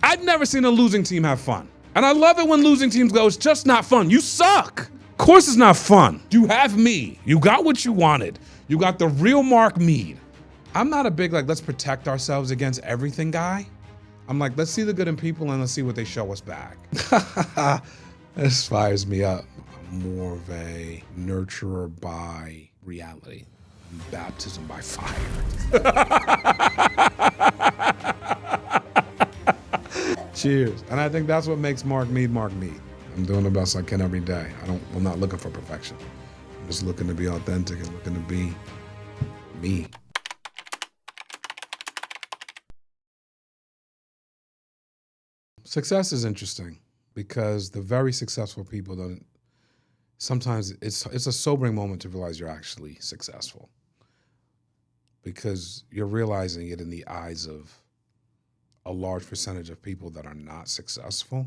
I've never seen a losing team have fun. And I love it when losing teams go, it's just not fun. You suck. Of course it's not fun. You have me. You got what you wanted. You got the real Mark Mead. I'm not a big, like, let's protect ourselves against everything guy. I'm like, let's see the good in people and let's see what they show us back. This fires me up. I'm more of a nurturer by reality, baptism by fire. Cheers. And I think that's what makes Mark Mead Mark Mead. I'm doing the best I can every day. I'm not looking for perfection. I'm just looking to be authentic and looking to be me. Success is interesting because the very successful people don't, sometimes it's a sobering moment to realize you're actually successful because you're realizing it in the eyes of a large percentage of people that are not successful.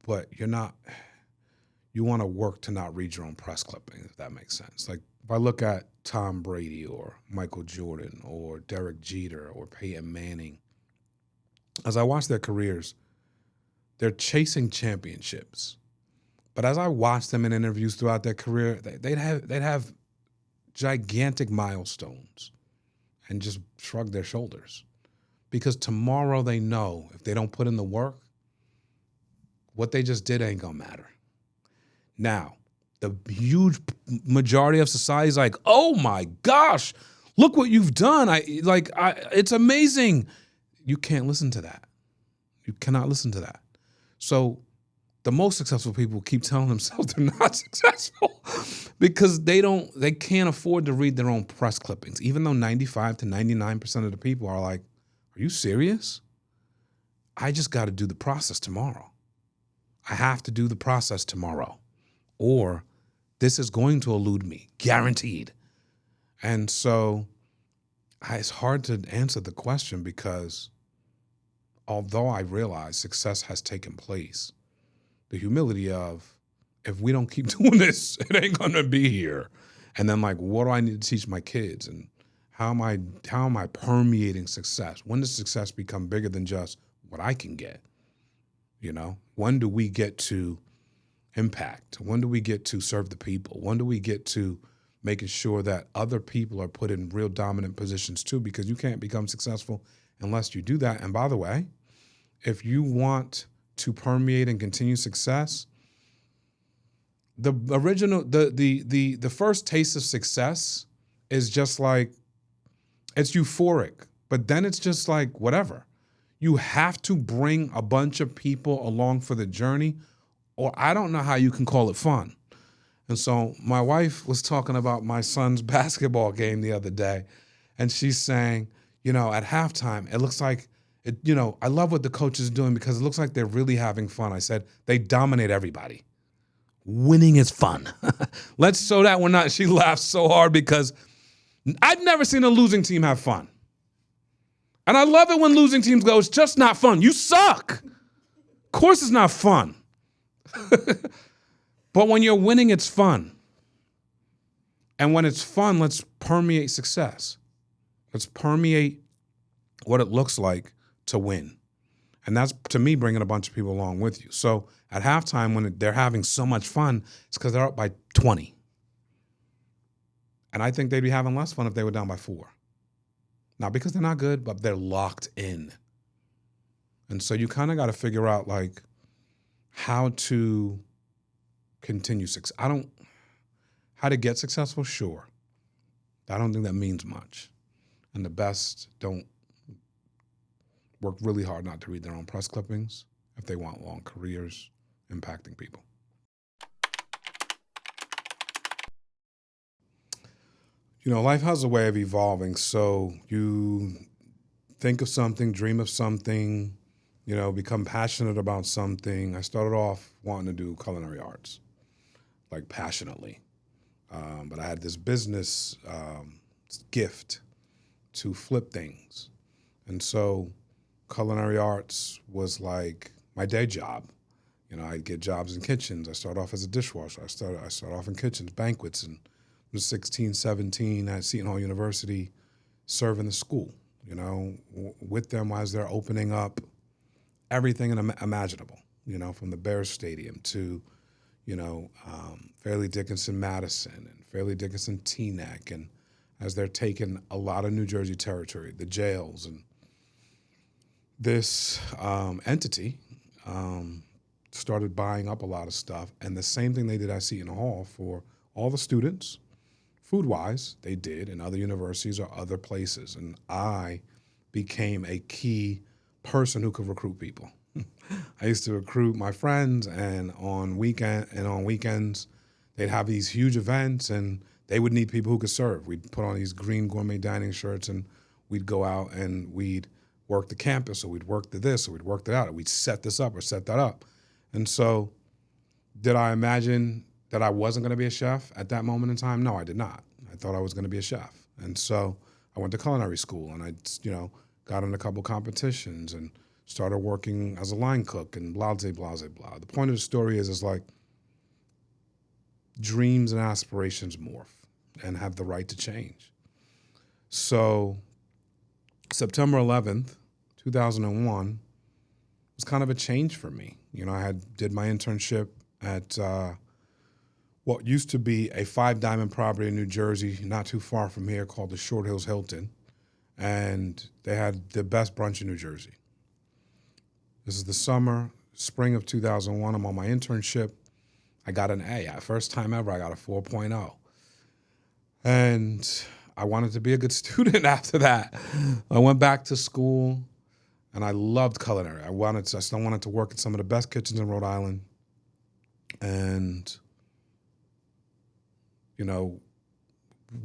But you want to work to not read your own press clipping, if that makes sense. Like if I look at Tom Brady or Michael Jordan or Derek Jeter or Peyton Manning, as I watch their careers, they're chasing championships. But as I watch them in interviews throughout their career, they'd have gigantic milestones and just shrug their shoulders. Because tomorrow they know if they don't put in the work, what they just did ain't gonna matter. Now, the huge majority of society is like, oh my gosh, look what you've done. It's amazing. You can't listen to that. You cannot listen to that. So the most successful people keep telling themselves they're not successful because they can't afford to read their own press clippings, even though 95 to 99% of the people are like, are you serious? I just got to do the process tomorrow. I have to do the process tomorrow, or this is going to elude me, guaranteed. And so it's hard to answer the question because although I realize success has taken place, the humility of, if we don't keep doing this, it ain't gonna be here. And then like, what do I need to teach my kids? And how am I permeating success? When does success become bigger than just what I can get? You know, when do we get to impact? When do we get to serve the people? When do we get to making sure that other people are put in real dominant positions too? Because you can't become successful unless you do that. And by the way, if you want to permeate and continue success, the first taste of success is just like, it's euphoric, but then it's just like whatever. You have to bring a bunch of people along for the journey, or I don't know how you can call it fun. And so my wife was talking about my son's basketball game the other day, and she's saying, at halftime, it looks like, I love what the coach is doing because it looks like they're really having fun. I said, they dominate everybody. Winning is fun. Let's show that we're not. She laughed so hard because I've never seen a losing team have fun. And I love it when losing teams go, it's just not fun. You suck. Of course it's not fun. But when you're winning, it's fun. And when it's fun, let's permeate success. Let's permeate what it looks like to win. And that's, to me, bringing a bunch of people along with you. So at halftime, when they're having so much fun, it's because they're up by 20. And I think they'd be having less fun if they were down by 4. Not because they're not good, but they're locked in. And so you kind of got to figure out, like, how to continue success. How to get successful, sure. I don't think that means much. And the best don't work really hard not to read their own press clippings if they want long careers impacting people. Life has a way of evolving. So you think of something, dream of something, become passionate about something. I started off wanting to do culinary arts, like passionately. But I had this business gift to flip things. And so culinary arts was like my day job. I'd get jobs in kitchens. I started off as a dishwasher. I started off in kitchens, banquets, and I was 16, 17 at Seton Hall University serving the school. with them as they're opening up everything imaginable, from the Bears Stadium to, Fairleigh Dickinson Madison and Fairleigh Dickinson Teaneck, and as they're taking a lot of New Jersey territory, the jails, and this entity started buying up a lot of stuff. And the same thing they did at Seton Hall for all the students, food-wise, they did in other universities or other places. And I became a key person who could recruit people. I used to recruit my friends, and on weekends, they'd have these huge events, and they would need people who could serve. We'd put on these green gourmet dining shirts, and we'd go out and we'd work the campus, or we'd work this, or we'd work that out, or we'd set this up or set that up. And so, did I imagine that I wasn't going to be a chef at that moment in time? No, I did not. I thought I was going to be a chef. And so I went to culinary school, and I, got in a couple competitions and started working as a line cook and blah, blah, blah, blah. The point of the story is like dreams and aspirations morph and have the right to change. So September 11th, 2001 was kind of a change for me. I did my internship at what used to be a 5-diamond property in New Jersey, not too far from here, called the Short Hills Hilton. And they had the best brunch in New Jersey. This is the spring of 2001. I'm on my internship. I got an A. First time ever, I got a 4.0. And I wanted to be a good student after that. I went back to school, and I loved culinary. I still wanted to work in some of the best kitchens in Rhode Island. And, 2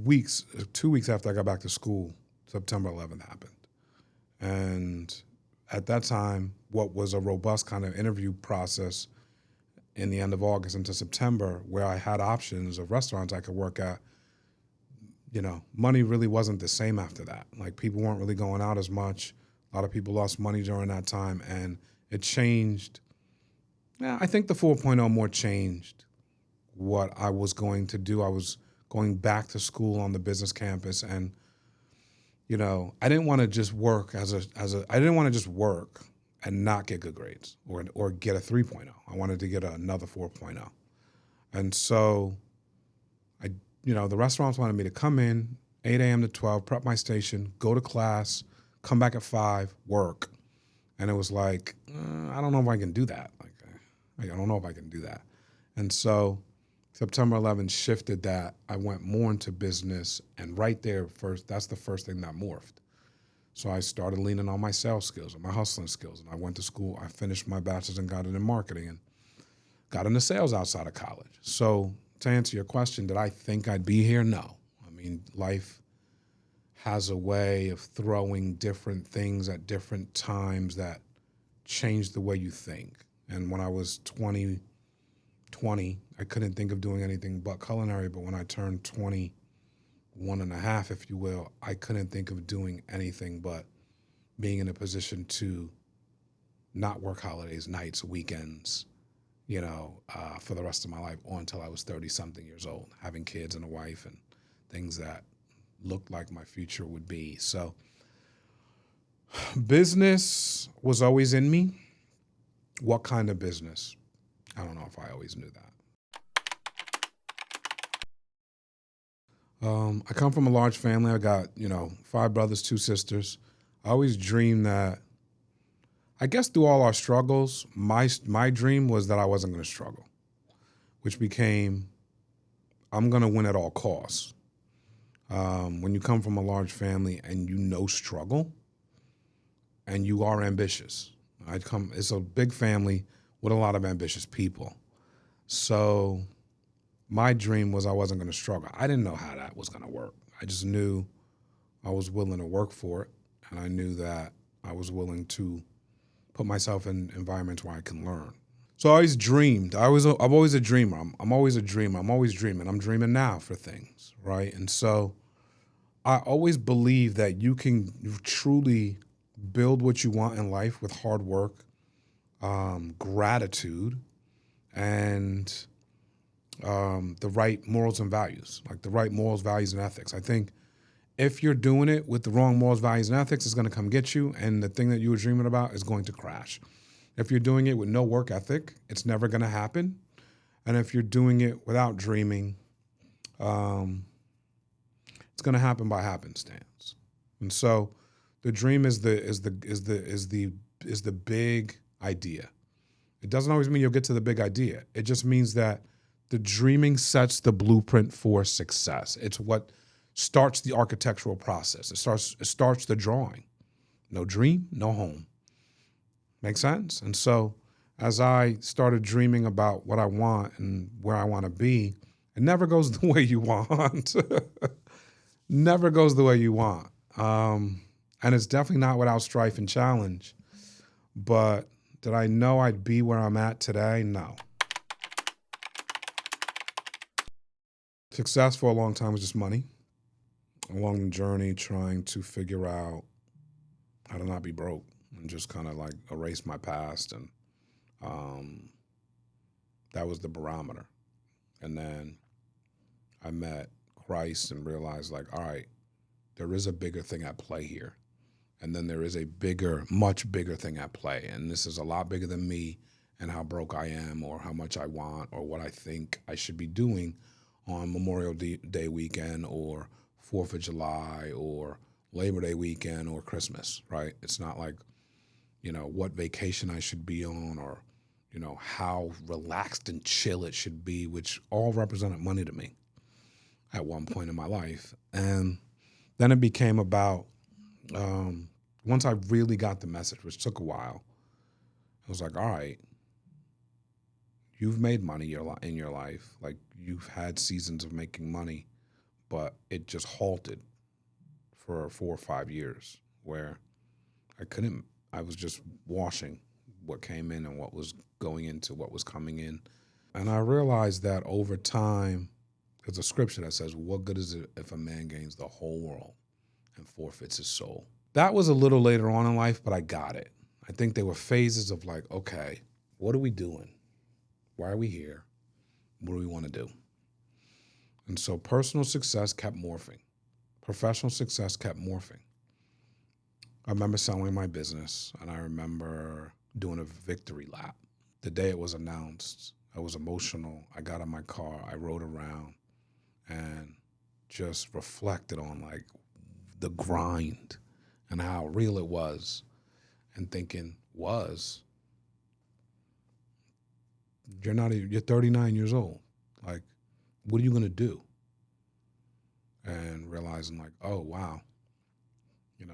weeks after I got back to school, September 11th happened. And at that time, what was a robust kind of interview process in the end of August into September, where I had options of restaurants I could work at, money really wasn't the same after that. Like, people weren't really going out as much. A lot of people lost money during that time, and it changed. Yeah, I think the 4.0 more changed what I was going to do. I was going back to school on the business campus, and I didn't want to just work I didn't want to just work and not get good grades or get a 3.0. I wanted to get another 4.0. And so the restaurants wanted me to come in 8 a.m. to 12, prep my station, go to class, come back at 5, work. And it was like, I don't know if I can do that. I don't know if I can do that. And so September 11th shifted that. I went more into business, and right there that's the first thing that morphed. So I started leaning on my sales skills and my hustling skills, and I went to school. I finished my bachelor's and got it in marketing and got into sales outside of college. So to answer your question, did I think I'd be here? No. I mean, life has a way of throwing different things at different times that change the way you think. And when I was 20, I couldn't think of doing anything but culinary. But when I turned 21 and a half, if you will, I couldn't think of doing anything but being in a position to not work holidays, nights, weekends, for the rest of my life, or until I was 30-something years old, having kids and a wife and things that looked like my future would be. So business was always in me. What kind of business? I don't know if I always knew that. I come from a large family. I got, 5 brothers, 2 sisters. I always dreamed that, I guess through all our struggles, my dream was that I wasn't going to struggle, which became, I'm going to win at all costs. When you come from a large family and struggle, and you are ambitious. It's a big family with a lot of ambitious people. So my dream was I wasn't going to struggle. I didn't know how that was going to work. I just knew I was willing to work for it, and I knew that I was willing to put myself in environments where I can learn. So I always dreamed. I'm always a dreamer. I'm always a dreamer. I'm always dreaming. I'm dreaming now for things, right? And so I always believe that you can truly build what you want in life with hard work, gratitude, and the right morals and values, like the right morals, values, and ethics. I think If you're doing it with the wrong morals, values, and ethics, it's going to come get you, and the thing that you were dreaming about is going to crash. If you're doing it with no work ethic, it's never going to happen. And if you're doing it without dreaming, it's going to happen by happenstance. And so, the dream is the big idea. It doesn't always mean you'll get to the big idea. It just means that the dreaming sets the blueprint for success. It's what starts the architectural process. It starts the drawing. No dream, no home. Make sense? And so as I started dreaming about what I want and where I want to be, it never goes the way you want. Never goes the way you want. And it's definitely not without strife and challenge. But did I know I'd be where I'm at today? No. Success for a long time was just money. Along the journey, trying to figure out how to not be broke and just kind of like erase my past. And that was the barometer. And then I met Christ and realized, like, all right, there is a bigger thing at play here. And then there is a bigger, much bigger thing at play. And this is a lot bigger than me and how broke I am or how much I want or what I think I should be doing on Memorial Day weekend or 4th of July or Labor Day weekend or Christmas, right? It's not like, what vacation I should be on or, how relaxed and chill it should be, which all represented money to me at one point in my life. And then it became about, once I really got the message, which took a while, I was like, all right, you've made money in your life. Like, you've had seasons of making money, but it just halted for 4 or 5 years where I was just washing what came in and what was going into what was coming in. And I realized that over time, there's a scripture that says, what good is it if a man gains the whole world and forfeits his soul? That was a little later on in life, but I got it. I think there were phases of like, okay, what are we doing? Why are we here? What do we want to do? And so personal success kept morphing. Professional success kept morphing. I remember selling my business, and I remember doing a victory lap. The day it was announced, I was emotional. I got in my car, I rode around, and just reflected on like the grind and how real it was, and thinking, you're 39 years old. Like, what are you going to do? And realizing like, oh, wow, it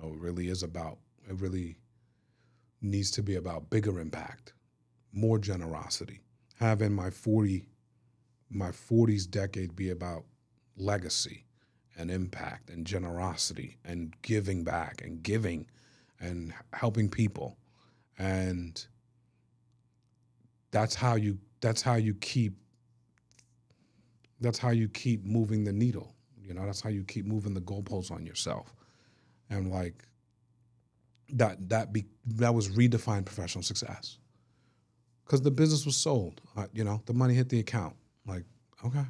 really needs to be about bigger impact, more generosity. Having my 40s decade be about legacy and impact and generosity and giving back and giving and helping people. And that's how you keep moving the needle. That's how you keep moving the goalposts on yourself. And like that was redefined professional success. Because the business was sold. The money hit the account. Like, okay.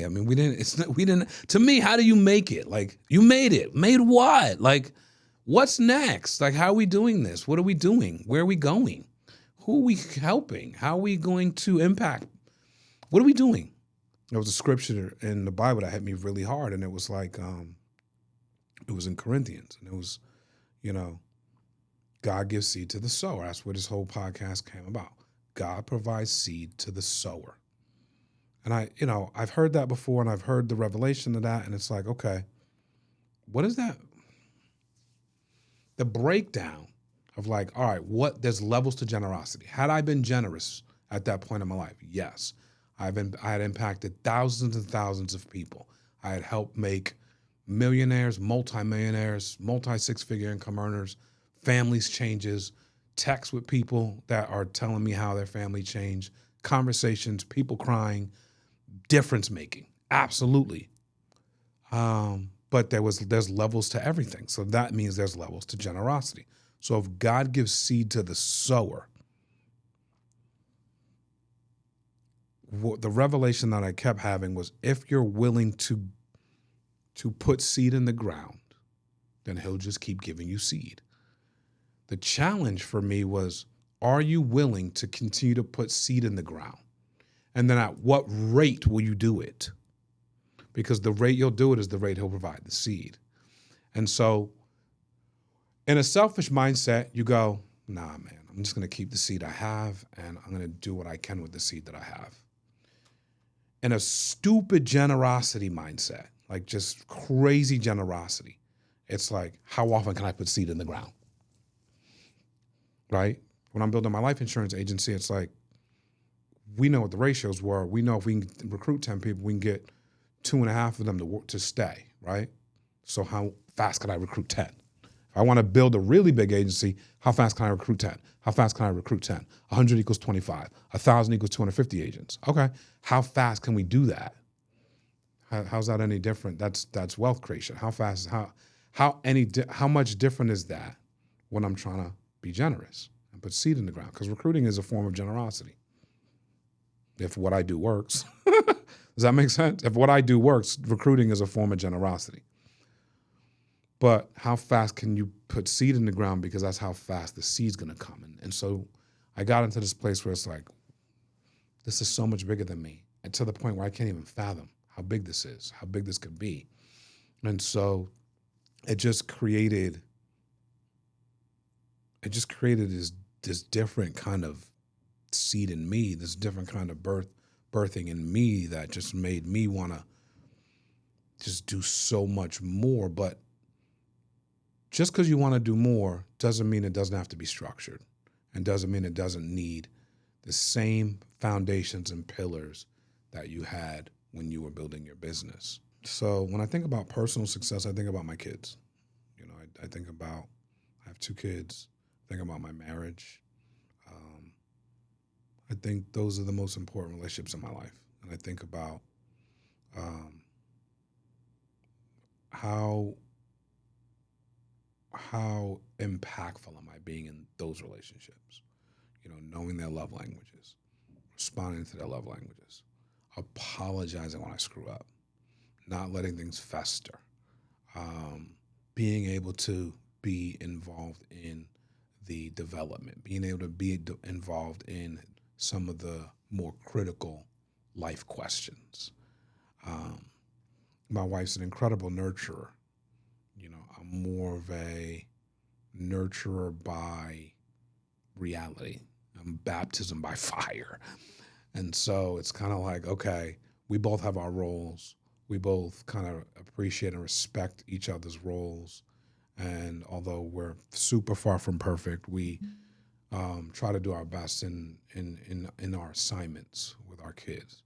I mean, we didn't, to me, how do you make it? Like, you made it. Made what? Like, what's next? Like, how are we doing this? What are we doing? Where are we going? Who are we helping? How are we going to impact? What are we doing? There was a scripture in the Bible that hit me really hard, and it was like, it was in Corinthians, and it was, God gives seed to the sower. That's what this whole podcast came about. God provides seed to the sower. And I've heard that before, and I've heard the revelation of that, and it's like, okay, what is that? The breakdown of like, all right, there's levels to generosity. Had I been generous at that point in my life? Yes. I had impacted thousands and thousands of people. I had helped make millionaires, multimillionaires, multi-six-figure income earners, families changes, texts with people that are telling me how their family changed, conversations, people crying, difference making. Absolutely. But there's levels to everything. So that means there's levels to generosity. So if God gives seed to the sower, the revelation that I kept having was, if you're willing to to put seed in the ground, then he'll just keep giving you seed. The challenge for me was, are you willing to continue to put seed in the ground? And then at what rate will you do it? Because the rate you'll do it is the rate he'll provide the seed. And so in a selfish mindset, you go, nah, man, I'm just going to keep the seed I have, and I'm going to do what I can with the seed that I have. In a stupid generosity mindset, like just crazy generosity, it's like, how often can I put seed in the ground? Right? When I'm building my life insurance agency, it's like, we know what the ratios were. We know if we can recruit 10 people, we can get 2.5 of them to stay, right? So how fast can I recruit 10? If I want to build a really big agency, how fast can I recruit 10? How fast can I recruit 10? 100 equals 25. 1,000 equals 250 agents. Okay, how fast can we do that? How's that any different? That's wealth creation. How fast? How much different is that when I'm trying to be generous and put seed in the ground? Because recruiting is a form of generosity. If what I do works, does that make sense? If what I do works, recruiting is a form of generosity. But how fast can you put seed in the ground? Because that's how fast the seed's going to come. And so I got into this place where it's like, this is so much bigger than me. And to the point where I can't even fathom how big this is, how big this could be. And so it just created this different kind of seed in me, this different kind of birthing in me that just made me want to just do so much more. But just because you want to do more doesn't mean it doesn't have to be structured, and doesn't mean it doesn't need the same foundations and pillars that you had when you were building your business. So when I think about personal success, I think about my kids. You know, I think about, I have 2 kids. I think about my marriage. I think those are the most important relationships in my life. And I think about how impactful am I being in those relationships? You know, knowing their love languages, responding to their love languages, apologizing when I screw up, not letting things fester, being able to be involved in the development, being able to be involved in some of the more critical life questions. My wife's an incredible nurturer. You know, I'm more of a nurturer by reality. I'm baptism by fire. And so it's kind of like, okay, we both have our roles. We both kind of appreciate and respect each other's roles. And although we're super far from perfect, we try to do our best in our assignments with our kids.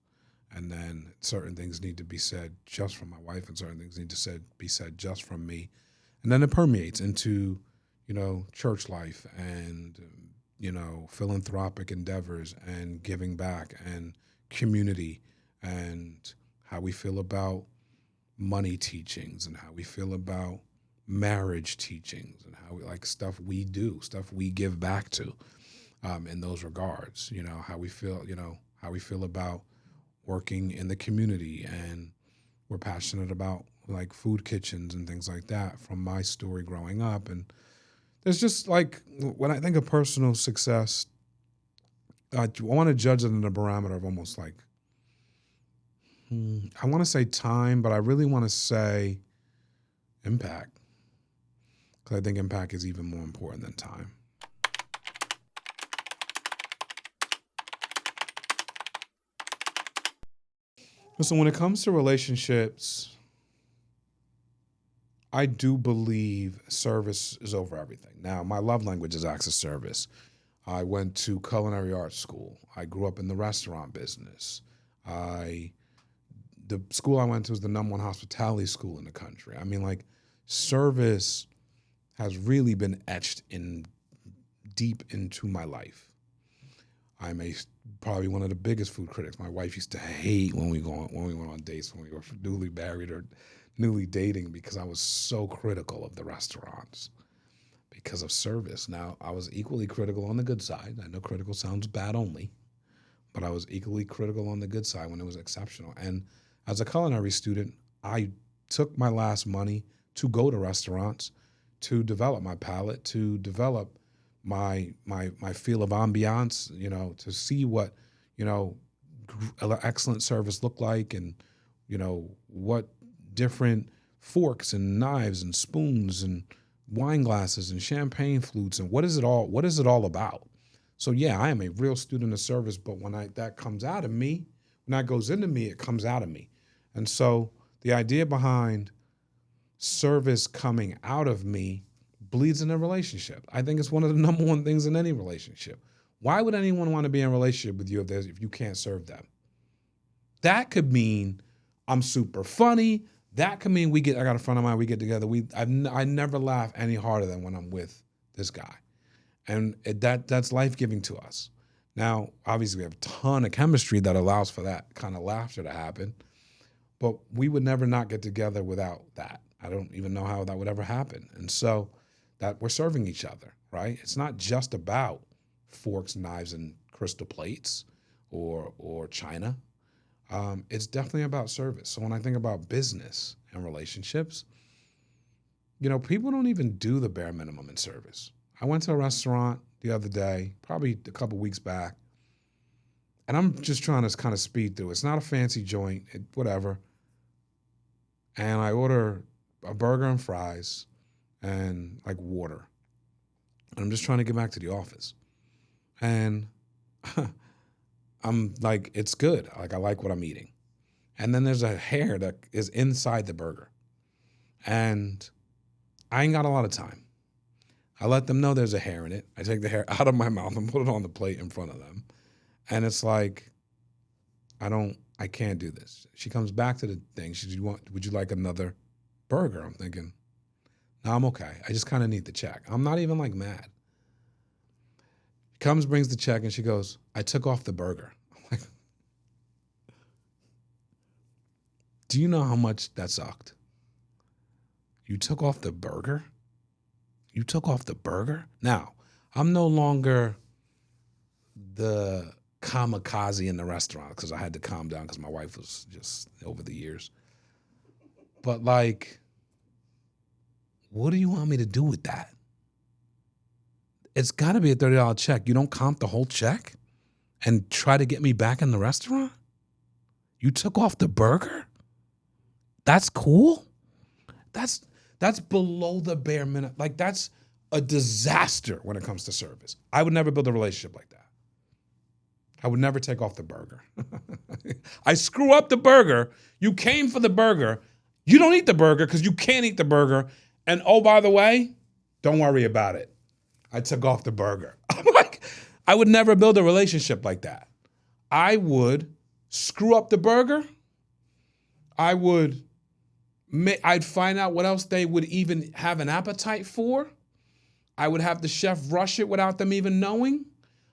And then certain things need to be said just from my wife, and certain things need to be said just from me. And then it permeates into, you know, church life and, you know, philanthropic endeavors and giving back and community and how we feel about money teachings and how we feel about marriage teachings and how we like stuff we do, stuff we give back to in those regards. You know, how we feel about working in the community, and we're passionate about like food kitchens and things like that from my story growing up. And there's just like, when I think of personal success, I want to judge it in the barometer of almost like, I want to say time, but I really want to say impact, because I think impact is even more important than time. So when it comes to relationships, I do believe service is over everything. Now, my love language is acts of service. I went to culinary arts school. I grew up in the restaurant business. The school I went to was the #1 hospitality school in the country. I mean, like, service has really been etched in deep into my life. I'm probably one of the biggest food critics. My wife used to hate when we went on dates when we were newly married or newly dating, because I was so critical of the restaurants because of service. Now, I was equally critical on the good side. I know critical sounds bad only, but I was equally critical on the good side when it was exceptional. And as a culinary student, I took my last money to go to restaurants, to develop my palate, to develop my feel of ambiance, to see what, excellent service looked like, and, what different forks and knives and spoons and wine glasses and champagne flutes, and what is it all about? So yeah, I am a real student of service, but when that comes out of me, when that goes into me, it comes out of me. And so the idea behind service coming out of me bleeds in a relationship. I think it's one of the number one things in any relationship. Why would anyone want to be in a relationship with you if you can't serve them? That could mean I'm super funny. That could mean I got a friend of mine, we get together. I never laugh any harder than when I'm with this guy. And that's life-giving to us. Now, obviously, we have a ton of chemistry that allows for that kind of laughter to happen, but we would never not get together without that. I don't even know how that would ever happen. And so that we're serving each other, right? It's not just about forks, knives, and crystal plates or china. It's definitely about service. So when I think about business and relationships, people don't even do the bare minimum in service. I went to a restaurant the other day, probably a couple weeks back, and I'm just trying to kind of speed through. It's not a fancy joint, whatever. And I order a burger and fries and like water. And I'm just trying to get back to the office. And I'm like, it's good. Like, I like what I'm eating. And then there's a hair that is inside the burger. And I ain't got a lot of time. I let them know there's a hair in it. I take the hair out of my mouth and put it on the plate in front of them. And it's like, I can't do this. She comes back to the thing. She says, would you like another burger? I'm thinking, no, I'm okay. I just kind of need the check. I'm not even like mad. She comes, brings the check, and she goes, I took off the burger. I'm like, do you know how much that sucked? You took off the burger? You took off the burger? Now, I'm no longer the kamikaze in the restaurant because I had to calm down because my wife was just over the years. But like, what do you want me to do with that? It's got to be a $30 check. You don't comp the whole check and try to get me back in the restaurant? You took off the burger? That's cool? That's below the bare minimum. Like, that's a disaster when it comes to service. I would never build a relationship like that. I would never take off the burger. I screw up the burger. You came for the burger. You don't eat the burger because you can't eat the burger. And oh, by the way, don't worry about it. I took off the burger. I'm like, I would never build a relationship like that. I would screw up the burger. I'd find out what else they would even have an appetite for. I would have the chef rush it without them even knowing.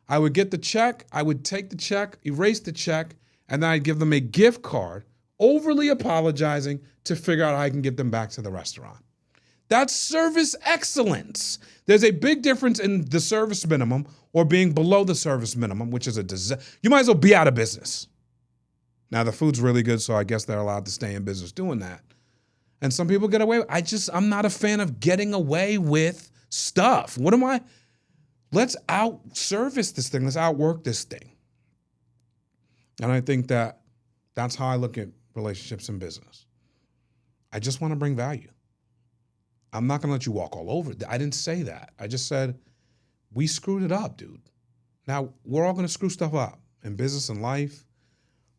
I would get the check. I would take the check, erase the check, and then I'd give them a gift card, overly apologizing to figure out how I can get them back to the restaurant. That's service excellence. There's a big difference in the service minimum or being below the service minimum, which is a disaster. You might as well be out of business. Now, the food's really good, so I guess they're allowed to stay in business doing that. And some people get away with I'm not a fan of getting away with stuff. Let's out-service this thing. Let's outwork this thing. And I think that's how I look at relationships in business. I just want to bring value. I'm not going to let you walk all over it. I didn't say that. I just said, we screwed it up, dude. Now, we're all going to screw stuff up in business and life.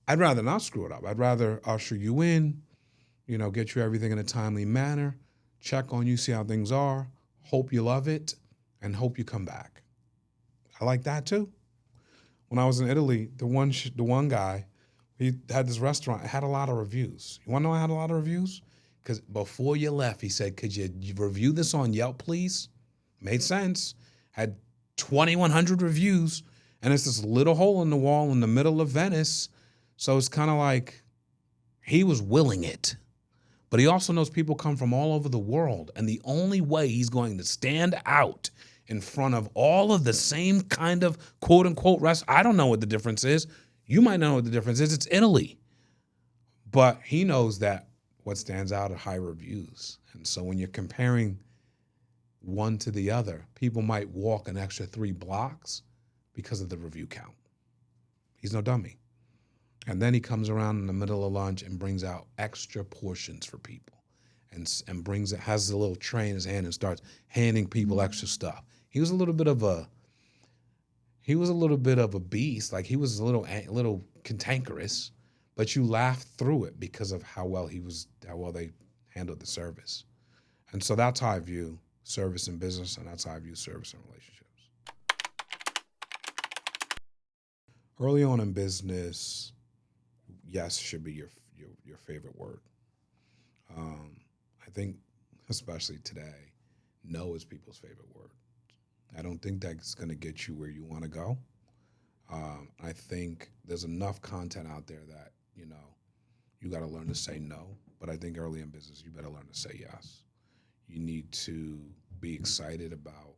I'd rather not screw it up. I'd rather usher you in, get you everything in a timely manner, check on you, see how things are, hope you love it, and hope you come back. I like that too. When I was in Italy, the one guy, he had this restaurant. It had a lot of reviews. You want to know I had a lot of reviews? Because before you left, he said, could you review this on Yelp, please? Made sense. Had 2,100 reviews, and it's this little hole in the wall in the middle of Venice. So it's kind of like he was willing it. But he also knows people come from all over the world, and the only way he's going to stand out in front of all of the same kind of quote-unquote restaurants, I don't know what the difference is. You might know what the difference is. It's Italy. But he knows that what stands out are high reviews. And so when you're comparing one to the other, people might walk an extra 3 blocks because of the review count. He's no dummy. And then he comes around in the middle of lunch and brings out extra portions for people, and brings it, has a little tray in his hand and starts handing people extra stuff. He was a little bit of a beast. Like, he was a little cantankerous, but you laughed through it because of how well they handled the service. And so that's how I view service in business, and that's how I view service in relationships. Early on in business, yes should be your favorite word. I think, especially today, no is people's favorite word. I don't think that's going to get you where you want to go. I think there's enough content out there that, you got to learn to say no. But I think early in business, you better learn to say yes. You need to be excited about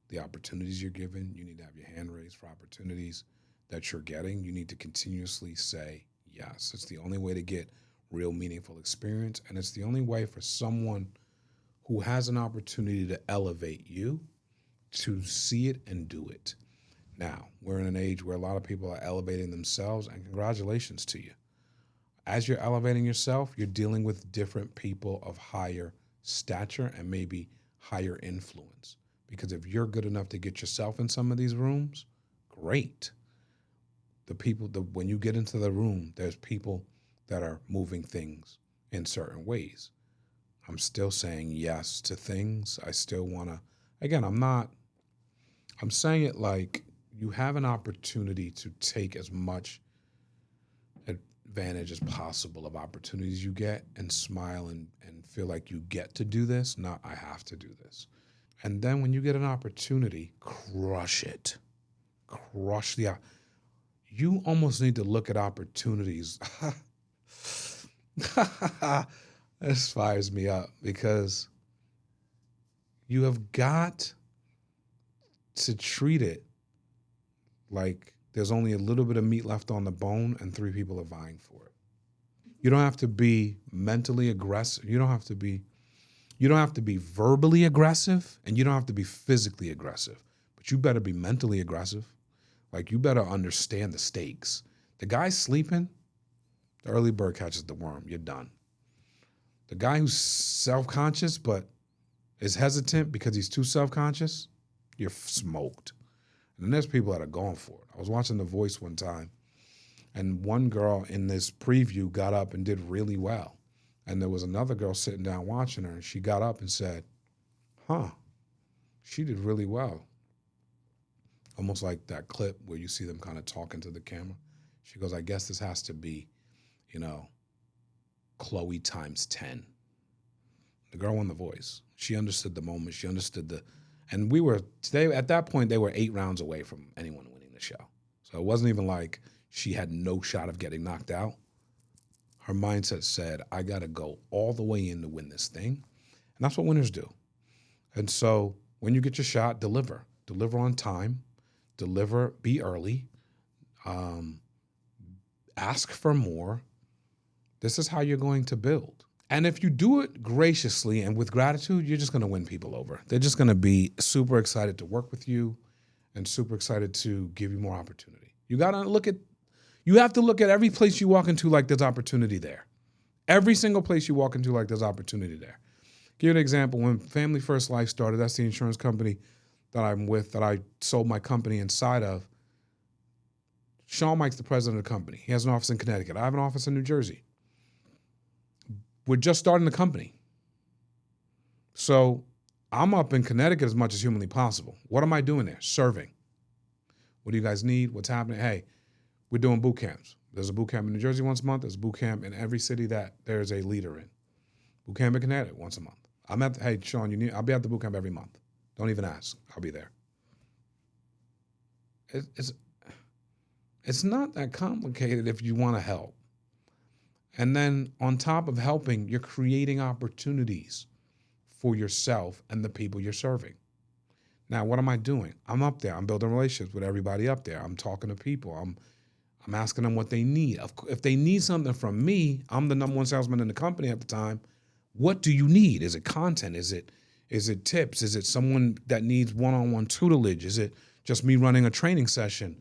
the opportunities you're given. You need to have your hand raised for opportunities that you're getting. You need to continuously say yes. It's the only way to get real meaningful experience. And it's the only way for someone who has an opportunity to elevate you to see it and do it. Now, we're in an age where a lot of people are elevating themselves, and congratulations to you. As you're elevating yourself, you're dealing with different people of higher stature and maybe higher influence. Because if you're good enough to get yourself in some of these rooms, great. When you get into the room, there's people that are moving things in certain ways. I'm still saying yes to things. I still want to, again, I'm saying it like you have an opportunity to take as much advantage as possible of opportunities you get, and smile and feel like you get to do this, not I have to do this. And then when you get an opportunity, crush it. You almost need to look at opportunities. This fires me up, because you have got to treat it like there's only a little bit of meat left on the bone and 3 people are vying for it. You don't have to be mentally aggressive. You don't have to be verbally aggressive, and you don't have to be physically aggressive, but you better be mentally aggressive. Like, you better understand the stakes. The guy sleeping, the early bird catches the worm. You're done. The guy who's self-conscious but is hesitant because he's too self-conscious, you're smoked. And then there's people that are going for it. I was watching The Voice one time, and one girl in this preview got up and did really well. And there was another girl sitting down watching her, and she got up and said, she did really well. Almost like that clip where you see them kind of talking to the camera. She goes, I guess this has to be, Chloe times 10. The girl won The Voice. She understood the moment. She understood and at that point, they were 8 rounds away from anyone winning the show. So it wasn't even like she had no shot of getting knocked out. Her mindset said, I got to go all the way in to win this thing. And that's what winners do. And so when you get your shot, deliver. Deliver on time. Deliver, be early. Ask for more. This is how you're going to build. And if you do it graciously and with gratitude, you're just going to win people over. They're just going to be super excited to work with you and super excited to give you more opportunity. You have to look at every place you walk into like there's opportunity there. Every single place you walk into like there's opportunity there. Give you an example. When Family First Life started, that's the insurance company that I'm with, that I sold my company inside of. Sean Mike's the president of the company. He has an office in Connecticut. I have an office in New Jersey. We're just starting the company. So I'm up in Connecticut as much as humanly possible. What am I doing there? Serving. What do you guys need? What's happening? Hey, we're doing boot camps. There's a boot camp in New Jersey once a month. There's a boot camp in every city that there's a leader in. Boot camp in Connecticut once a month. Hey, Sean, I'll be at the boot camp every month. Don't even ask. I'll be there. It's not that complicated if you want to help. And then on top of helping, you're creating opportunities for yourself and the people you're serving. Now, what am I doing? I'm up there. I'm building relationships with everybody up there. I'm talking to people. I'm asking them what they need. If they need something from me, I'm the number one salesman in the company at the time. What do you need? Is it content? Is it tips? Is it someone that needs one-on-one tutelage? Is it just me running a training session?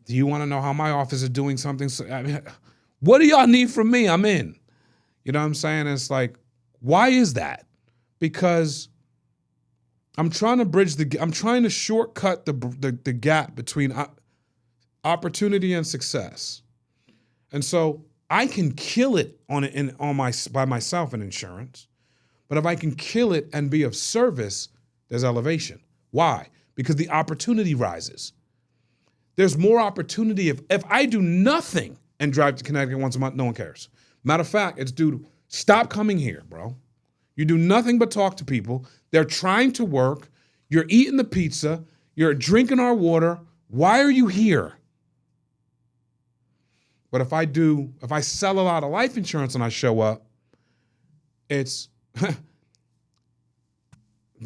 Do you want to know how my office is doing something? I mean, what do y'all need from me? I'm in. You know what I'm saying? It's like, why is that? Because I'm trying to shortcut the gap between opportunity and success. And so I can kill it by myself in insurance, but if I can kill it and be of service, there's elevation. Why? Because the opportunity rises. There's more opportunity if I do nothing and drive to Connecticut once a month, no one cares. Matter of fact, it's dude, stop coming here, bro. You do nothing but talk to people. They're trying to work. You're eating the pizza. You're drinking our water. Why are you here? But if I sell a lot of life insurance and I show up, it's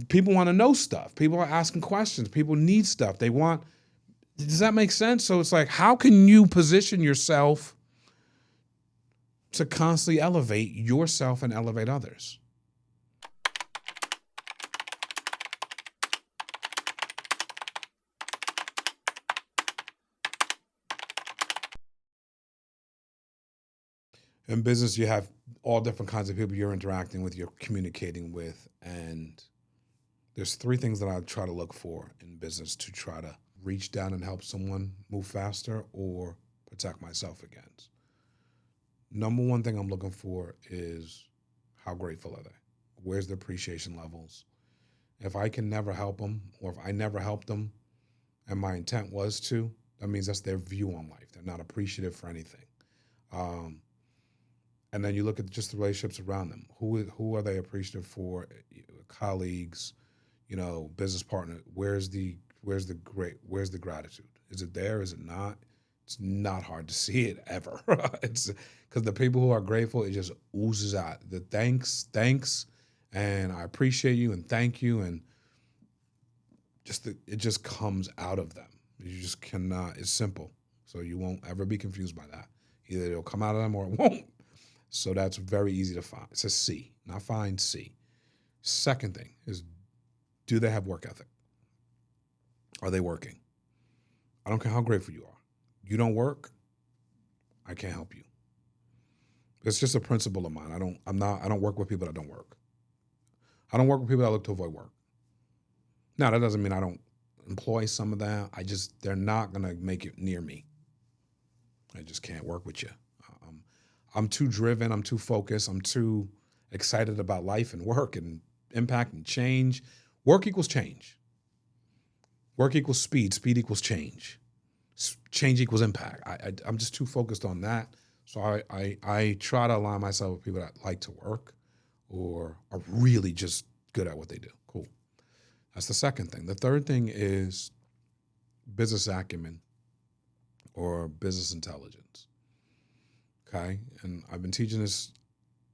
people want to know stuff. People are asking questions. People need stuff. Does that make sense? So it's like, how can you position yourself to constantly elevate yourself and elevate others? In business, you have all different kinds of people you're interacting with, you're communicating with, and there's three things that I try to look for in business to try to reach down and help someone move faster or protect myself against. Number one thing I'm looking for is how grateful are they? Where's the appreciation levels? If I can never help them, or if I never helped them and my intent was to, that means that's their view on life. They're not appreciative for anything. And then you look at just the relationships around them. Who are they appreciative for? Colleagues, business partner. Where's the gratitude? Is it there? Is it not? It's not hard to see it ever. It's because the people who are grateful, it just oozes out. The thanks, and I appreciate you and thank you, and it just comes out of them. You just cannot. It's simple, so you won't ever be confused by that. Either it'll come out of them or it won't. So that's very easy to find. It's a C, not find C. Second thing is, do they have work ethic? Are they working? I don't care how grateful you are. You don't work, I can't help you. It's just a principle of mine. I don't work with people that don't work. I don't work with people that look to avoid work. Now, that doesn't mean I don't employ some of them. They're not gonna make it near me. I just can't work with you. I'm too driven, I'm too focused, I'm too excited about life and work and impact and change. Work equals change. Work equals speed, speed equals change. Change equals impact. I'm just too focused on that. So I try to align myself with people that like to work or are really just good at what they do. Cool. That's the second thing. The third thing is business acumen or business intelligence. Okay? And I've been teaching this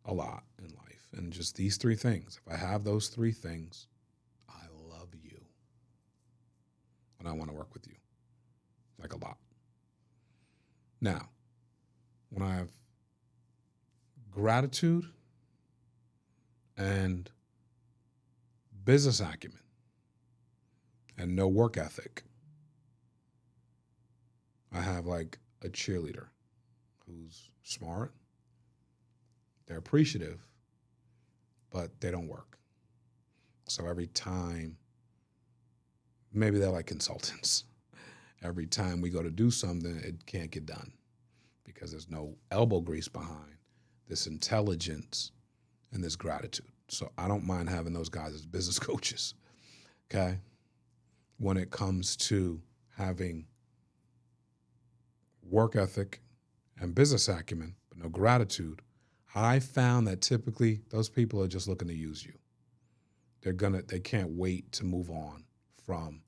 a lot in life. And just these three things. If I have those three things, I love you. And I want to work with you. Like a lot. Now, when I have gratitude and business acumen and no work ethic, I have like a cheerleader who's smart, they're appreciative, but they don't work. So every time, maybe they're like consultants. Every time we go to do something, it can't get done because there's no elbow grease behind this intelligence and this gratitude. So I don't mind having those guys as business coaches, okay? When it comes to having work ethic and business acumen, but no gratitude, I found that typically those people are just looking to use you. They can't wait to move on from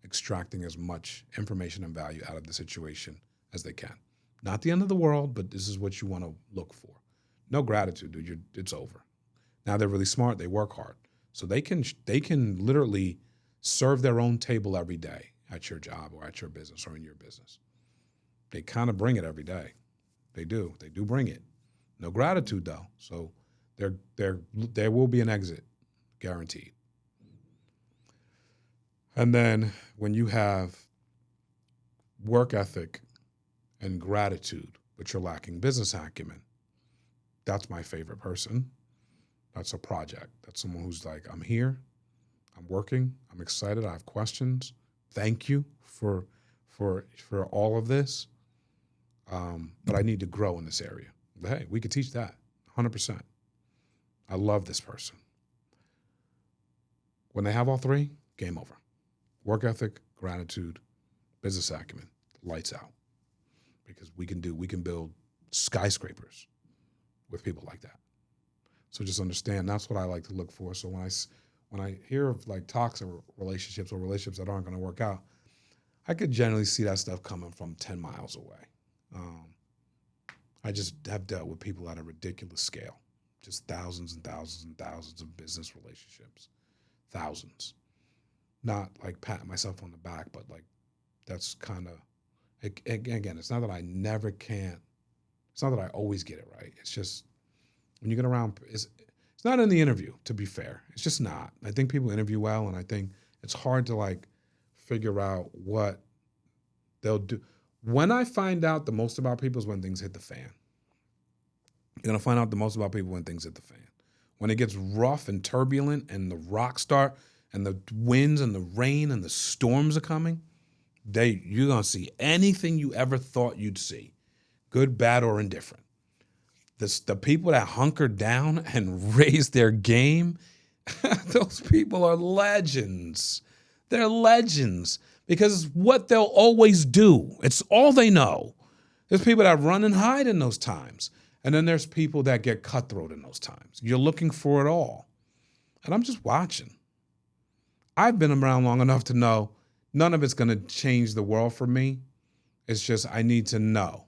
extracting as much information and value out of the situation as they can. Not the end of the world, but this is what you want to look for. No gratitude, dude. It's over. Now they're really smart. They work hard, so they can literally serve their own table every day at your job or at your business or in your business. They kind of bring it every day. They do. They do bring it. No gratitude though. So there will be an exit, guaranteed. And then when you have work ethic and gratitude, but you're lacking business acumen, that's my favorite person. That's a project. That's someone who's like, I'm here, I'm working, I'm excited, I have questions. Thank you for all of this. But I need to grow in this area. But hey, we could teach that 100%. I love this person. When they have all three, game over. Work ethic, gratitude, business acumen, lights out. Because we can build skyscrapers with people like that. So just understand that's what I like to look for. So when I hear of like toxic relationships or relationships that aren't going to work out, I could generally see that stuff coming from 10 miles away. I just have dealt with people at a ridiculous scale, just thousands and thousands and thousands of business relationships, thousands. Not like patting myself on the back, but like that's kind of, again, it's not that I never can't, it's not that I always get it right. It's just when you get around, it's not in the interview, to be fair. It's just not. I think people interview well, and I think it's hard to like figure out what they'll do. When I find out the most about people is when things hit the fan. You're going to find out the most about people when things hit the fan. When it gets rough and turbulent and the rocks start and the winds and the rain and the storms are coming, you're going to see anything you ever thought you'd see, good, bad, or indifferent. The people that hunker down and raise their game, those people are legends. They're legends. Because it's what they'll always do. It's all they know. There's people that run and hide in those times. And then there's people that get cutthroat in those times. You're looking for it all. And I'm just watching. I've been around long enough to know none of it's going to change the world for me. It's just I need to know.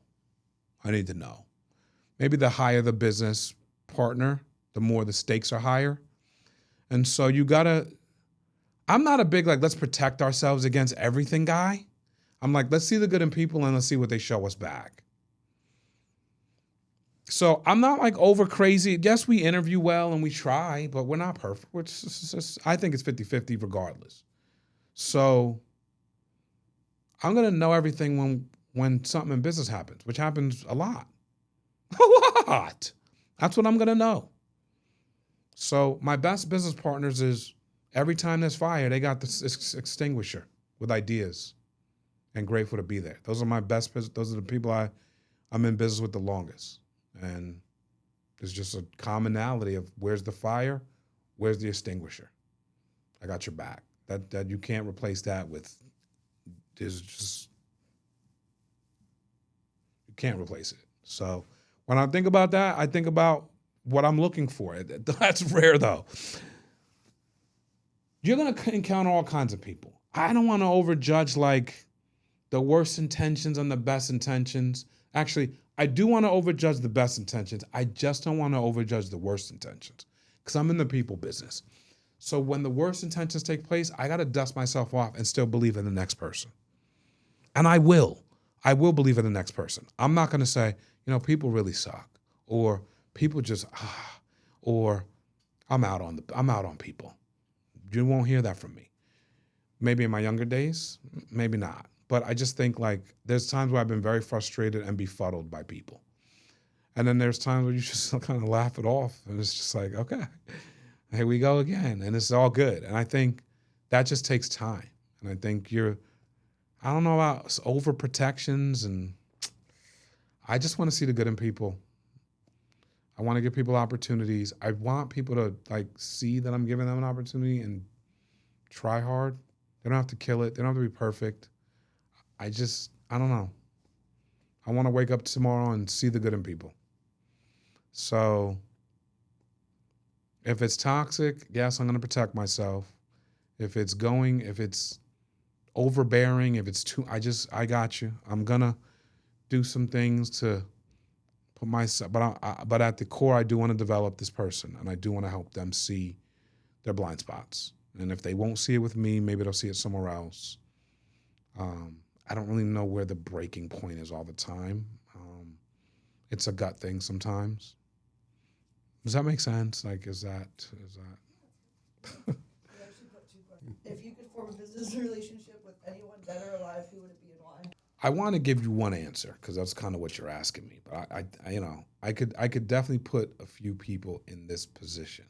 I need to know. Maybe the higher the business partner, the more the stakes are higher. And so you got to, I'm not a big, like, let's protect ourselves against everything guy. I'm like, let's see the good in people and let's see what they show us back. So I'm not like over crazy. Yes, we interview well and we try, but we're not perfect. I think it's 50-50 regardless. So I'm going to know everything when something in business happens, which happens a lot. A lot. That's what I'm going to know. So my best business partners is every time there's fire, they got this extinguisher with ideas and grateful to be there. Those are my best. Those are the people I'm in business with the longest. And there's just a commonality of where's the fire, where's the extinguisher. I got your back. That you can't replace that with. There's just you can't replace it. So when I think about that, I think about what I'm looking for. That's rare though. You're going to encounter all kinds of people. I don't want to overjudge like the worst intentions and the best intentions. Actually, I do want to overjudge the best intentions. I just don't want to overjudge the worst intentions because I'm in the people business. So when the worst intentions take place, I got to dust myself off and still believe in the next person. And I will. I will believe in the next person. I'm not going to say, people really suck or people just, or I'm out on people. You won't hear that from me. Maybe in my younger days, maybe not. But I just think like there's times where I've been very frustrated and befuddled by people. And then there's times where you just kind of laugh it off. And it's just like, okay, here we go again. And it's all good. And I think that just takes time. And I think I don't know about overprotections. And I just want to see the good in people. I want to give people opportunities. I want people to like see that I'm giving them an opportunity and try hard. They don't have to kill it. They don't have to be perfect. I don't know. I want to wake up tomorrow and see the good in people. So if it's toxic, yes, I'm going to protect myself. If it's overbearing, if it's too, I got you. I'm going to do some things to put myself, but at the core, I do want to develop this person and I do want to help them see their blind spots. And if they won't see it with me, maybe they'll see it somewhere else. I don't really know where the breaking point is all the time. It's a gut thing sometimes. Does that make sense? Like, is that? You actually put two questions. If you could form a business relationship with anyone dead or alive, who would it be and why? I want to give you one answer because that's kind of what you're asking me. But I could definitely put a few people in this position.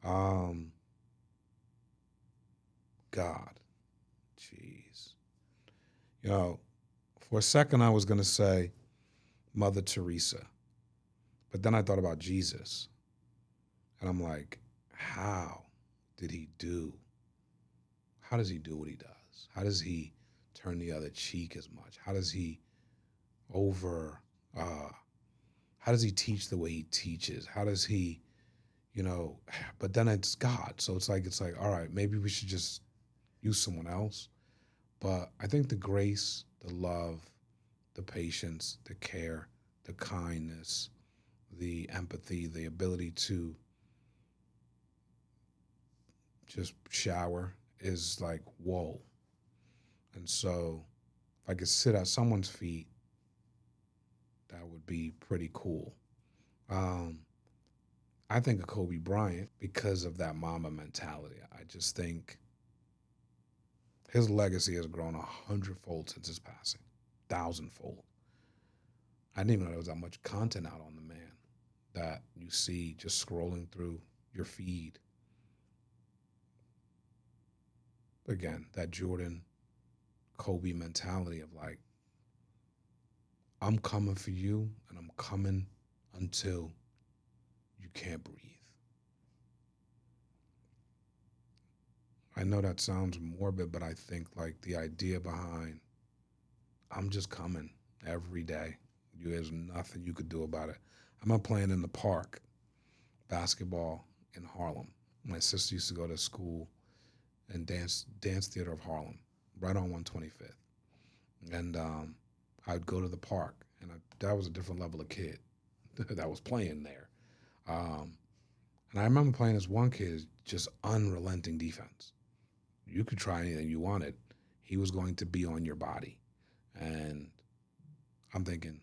Um, God, jeez, you know, for a second I was gonna say Mother Teresa, but then I thought about Jesus, and I'm like, how did he do? How does he do what he does? How does he turn the other cheek as much? How does he over? Uh, how does he teach the way he teaches? How does he, you know? But then it's God, so it's like, all right, maybe we should just use someone else. But I think the grace, the love, the patience, the care, the kindness, the empathy, the ability to just shower is like, whoa. And so if I could sit at someone's feet, that would be pretty cool. Um, I think of Kobe Bryant because of that Mamba mentality. I just think his legacy has grown 100-fold since his passing, 1,000-fold. I didn't even know there was that much content out on the man that you see just scrolling through your feed. Again, that Jordan Kobe mentality of like, I'm coming for you and I'm coming until you can't breathe. I know that sounds morbid, but I think like the idea behind I'm just coming every day. There's nothing you could do about it. I'm not playing in the park basketball in Harlem. My sister used to go to school and dance theater of Harlem, right on 125th. And I'd go to the park, and that was a different level of kid that was playing there. Um, and I remember playing as one kid, just unrelenting defense. You could try anything you wanted. He was going to be on your body. And I'm thinking,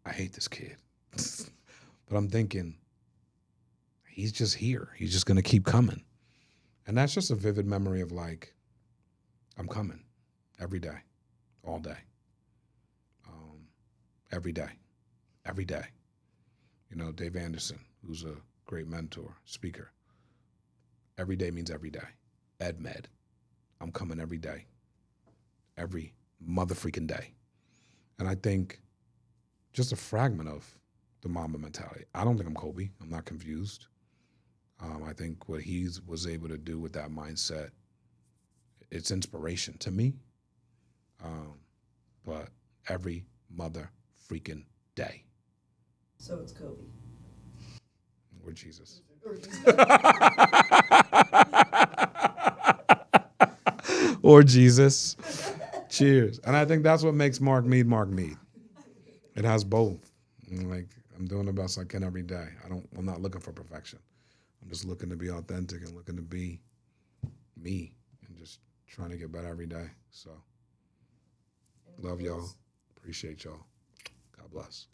I hate this kid. But I'm thinking, he's just here. He's just going to keep coming. And that's just a vivid memory of like, I'm coming every day, all day, um, every day, every day. You know, Dave Anderson, who's a great mentor, speaker. Every day means every day. Ed Med. I'm coming every day, every mother freaking day. And I think just a fragment of the Mamba mentality. I don't think I'm Kobe. I'm not confused. I think what he was able to do with that mindset, it's inspiration to me. Um, but every mother freaking day. So it's Kobe. Or Jesus. Or Jesus. Or Jesus. Cheers. And I think that's what makes Mark Mead Mark Mead. It has both. And like I'm doing the best I can every day. I'm not looking for perfection. I'm just looking to be authentic and looking to be me and just trying to get better every day. So love y'all. Appreciate y'all. God bless.